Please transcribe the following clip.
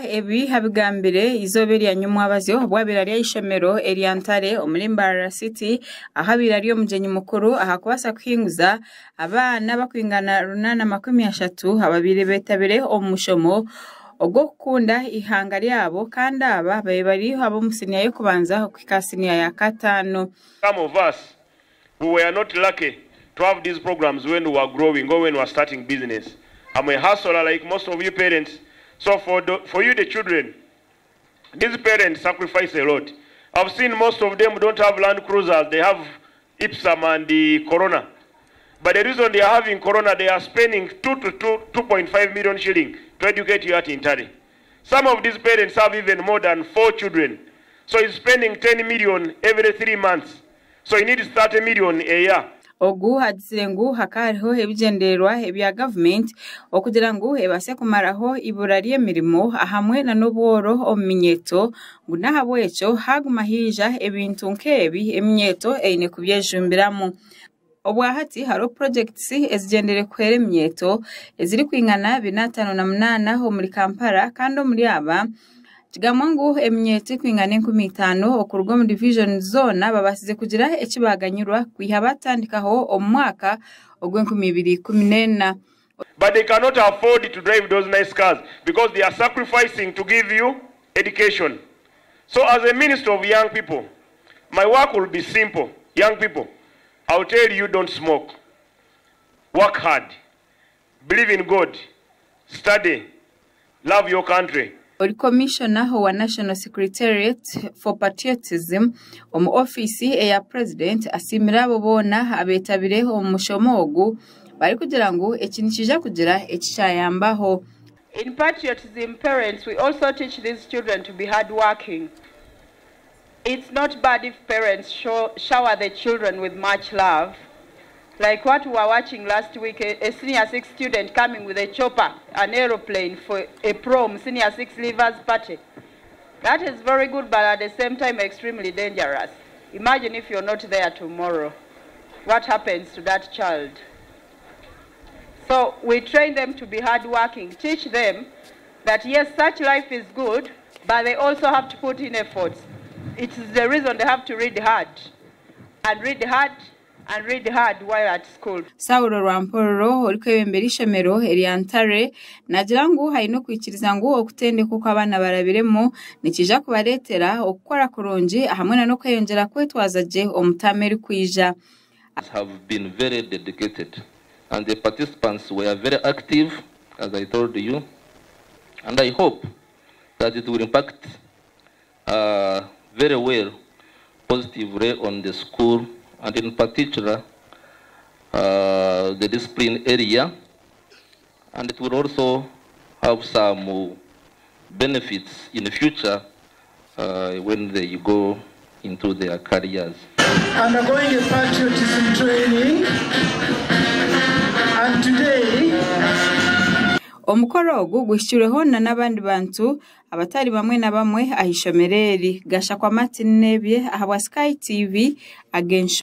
Ebi habigambire izoberi ya nyumwabazyo bwabirari ya ishemero Mwetantare muri Mbarara City ahabirari yo mujenyi mukuru ahakubasa kwinguza abana bakwingana 830 ababiri betabire omushomo ogo kunda ihanga ryabo kandi aba bari abo musiniya yo kubanza kwikasiniya ya katano. Some of us who were not lucky to have these programs when we were growing or when we were starting business. I'm a hustler like most of you parents. So for you, the children, these parents sacrifice a lot. I've seen most of them don't have Land Cruisers. They have Ipsum and the Corona. But the reason they are having Corona, they are spending 2.5 million shilling to educate you at Intari. Some of these parents have even more than 4 children. So he's spending 10 million every 3 months. So he needs 30 million a year. Ogu hadisengu hakariho ebigenderwa ebya government okugira ngo ebase kumaraho iburari emirimo ahamwe na nobworo ominyeto gunahabwo echo haguma hija ebintu nkebi eminyeto eine kubyejumbiramo. Obwahati haro projects ezigendere kwere eminyeto eziri kwingana 508 ho muri Kampala kandi muri aba Tigamangu eminyeto kwingana 15 okurugwa mu division zone babasize kugira ekibaganyirwa kwihabatandikaho omwaka ogwe2014. But they cannot afford to drive those nice cars because they are sacrificing to give you education. So as a minister of young people, my work will be simple. Young people, I'll tell you, don't smoke. Work hard. Believe in God. Study. Love your country. Commissioner wa National Secretariat for Patriotism omu ofisi eya President asimira bobona abetabire omushomogu bari kugira ngo ekinikija kugira ekishayambaho. In patriotism, parents, we also teach these children to be hardworking. It's not bad if parents shower the children with much love. Like what we were watching last week, a senior 6 student coming with a chopper, an aeroplane for a prom, senior 6 leavers party. That is very good, but at the same time extremely dangerous. Imagine if you're not there tomorrow. What happens to that child? So we train them to be hardworking, teach them that yes, such life is good, but they also have to put in efforts. It is the reason they have to read hard, and read hard, and read hard while at school. Sauro Ramporo olkwebembera ishemero Mwetantare nagira ngo hayino kwikiriza ngo okutende kuko abana barabiremo nikija kubaretera okukora kurungi ahamwe no kweyongera kwetwazaje omutameri kwija. Have been very dedicated and the participants were very active, as I told you, and I hope that it will impact very well positively on the school, and in particular the discipline area, and it will also have some benefits in the future when they go into their careers. Undergoing a patriotism training, and today omukoro ogu gwishyureho n'abandi bantu abatari bamwe na bamwe ahishomereri gasha kwa Martin Nebye ahabwa Sky TV agenshi